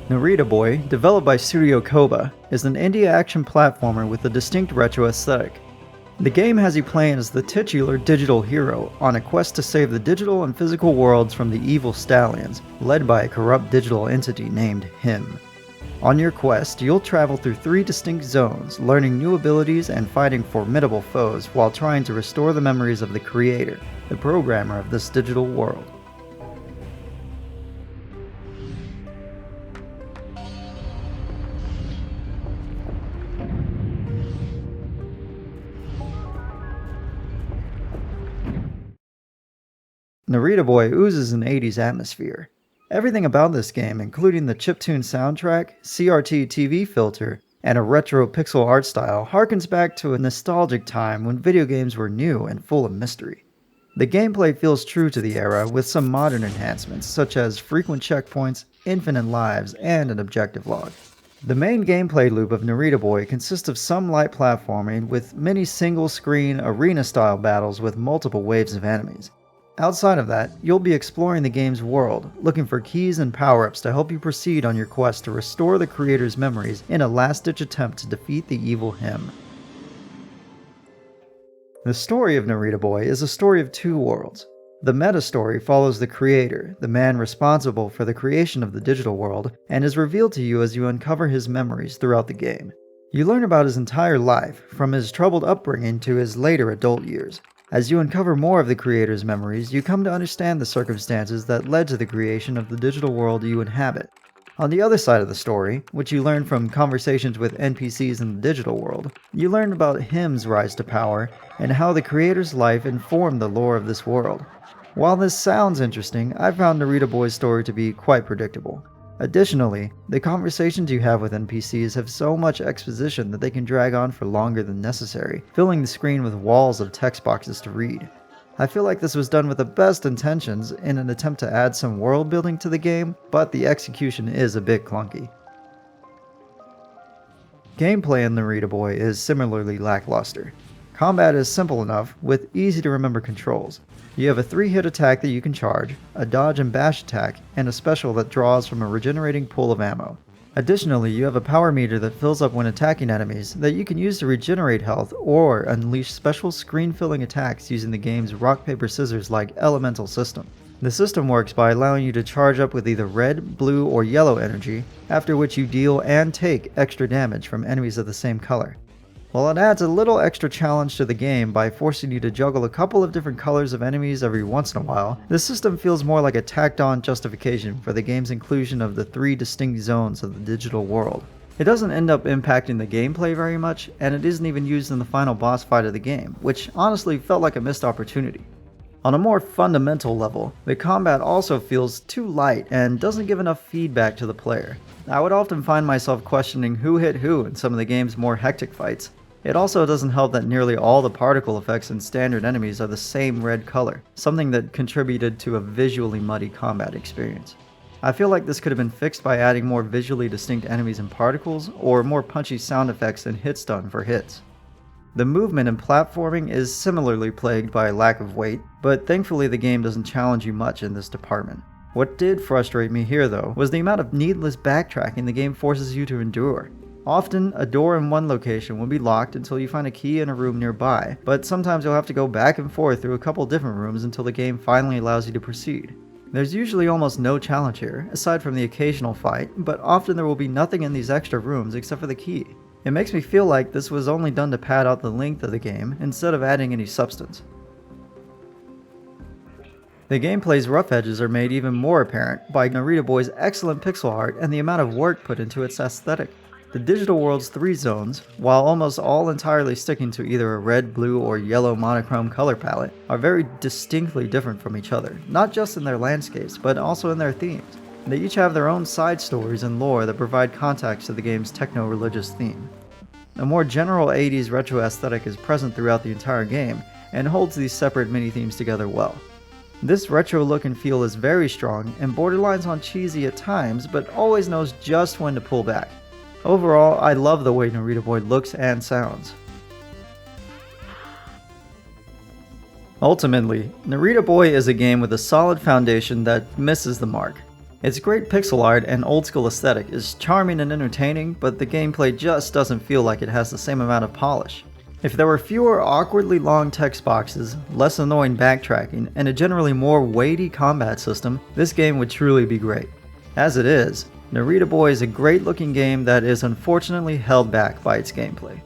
Narita Boy, developed by Studio Koba, is an indie action platformer with a distinct retro aesthetic. The game has you playing as the titular digital hero on a quest to save the digital and physical worlds from the evil stallions, led by a corrupt digital entity named Him. On your quest, you'll travel through 3 distinct zones, learning new abilities and fighting formidable foes while trying to restore the memories of the creator, the programmer of this digital world. Narita Boy oozes an 80s atmosphere. Everything about this game, including the chiptune soundtrack, CRT TV filter, and a retro pixel art style, harkens back to a nostalgic time when video games were new and full of mystery. The gameplay feels true to the era with some modern enhancements such as frequent checkpoints, infinite lives, and an objective log. The main gameplay loop of Narita Boy consists of some light platforming with many single-screen arena-style battles with multiple waves of enemies. Outside of that, you'll be exploring the game's world, looking for keys and power-ups to help you proceed on your quest to restore the creator's memories in a last-ditch attempt to defeat the evil Him. The story of Narita Boy is a story of 2 worlds. The meta-story follows the creator, the man responsible for the creation of the digital world, and is revealed to you as you uncover his memories throughout the game. You learn about his entire life, from his troubled upbringing to his later adult years. As you uncover more of the creator's memories, you come to understand the circumstances that led to the creation of the digital world you inhabit. On the other side of the story, which you learn from conversations with NPCs in the digital world, you learn about Him's rise to power and how the creator's life informed the lore of this world. While this sounds interesting, I found Narita Boy's story to be quite predictable. Additionally, the conversations you have with NPCs have so much exposition that they can drag on for longer than necessary, filling the screen with walls of text boxes to read. I feel like this was done with the best intentions in an attempt to add some world building to the game, but the execution is a bit clunky. Gameplay in Narita Boy is similarly lackluster. Combat is simple enough, with easy to remember controls. You have a 3-hit attack that you can charge, a dodge and bash attack, and a special that draws from a regenerating pool of ammo. Additionally, you have a power meter that fills up when attacking enemies that you can use to regenerate health or unleash special screen-filling attacks using the game's rock-paper-scissors-like elemental system. The system works by allowing you to charge up with either red, blue, or yellow energy, after which you deal and take extra damage from enemies of the same color. While it adds a little extra challenge to the game by forcing you to juggle a couple of different colors of enemies every once in a while, the system feels more like a tacked-on justification for the game's inclusion of the 3 distinct zones of the digital world. It doesn't end up impacting the gameplay very much, and it isn't even used in the final boss fight of the game, which honestly felt like a missed opportunity. On a more fundamental level, the combat also feels too light and doesn't give enough feedback to the player. I would often find myself questioning who hit who in some of the game's more hectic fights. It also doesn't help that nearly all the particle effects in standard enemies are the same red color, something that contributed to a visually muddy combat experience. I feel like this could have been fixed by adding more visually distinct enemies and particles, or more punchy sound effects and hit stun for hits. The movement and platforming is similarly plagued by a lack of weight, but thankfully the game doesn't challenge you much in this department. What did frustrate me here though, was the amount of needless backtracking the game forces you to endure. Often, a door in one location will be locked until you find a key in a room nearby, but sometimes you'll have to go back and forth through a couple different rooms until the game finally allows you to proceed. There's usually almost no challenge here, aside from the occasional fight, but often there will be nothing in these extra rooms except for the key. It makes me feel like this was only done to pad out the length of the game, instead of adding any substance. The gameplay's rough edges are made even more apparent by Narita Boy's excellent pixel art and the amount of work put into its aesthetic. The digital world's 3 zones, while almost all entirely sticking to either a red, blue, or yellow monochrome color palette, are very distinctly different from each other, not just in their landscapes, but also in their themes. They each have their own side stories and lore that provide context to the game's techno-religious theme. A more general 80s retro aesthetic is present throughout the entire game, and holds these separate mini-themes together well. This retro look and feel is very strong, and borderlines on cheesy at times, but always knows just when to pull back. Overall, I love the way Narita Boy looks and sounds. Ultimately, Narita Boy is a game with a solid foundation that misses the mark. Its great pixel art and old school aesthetic is charming and entertaining, but the gameplay just doesn't feel like it has the same amount of polish. If there were fewer awkwardly long text boxes, less annoying backtracking, and a generally more weighty combat system, this game would truly be great. As it is, Narita Boy is a great looking game that is unfortunately held back by its gameplay.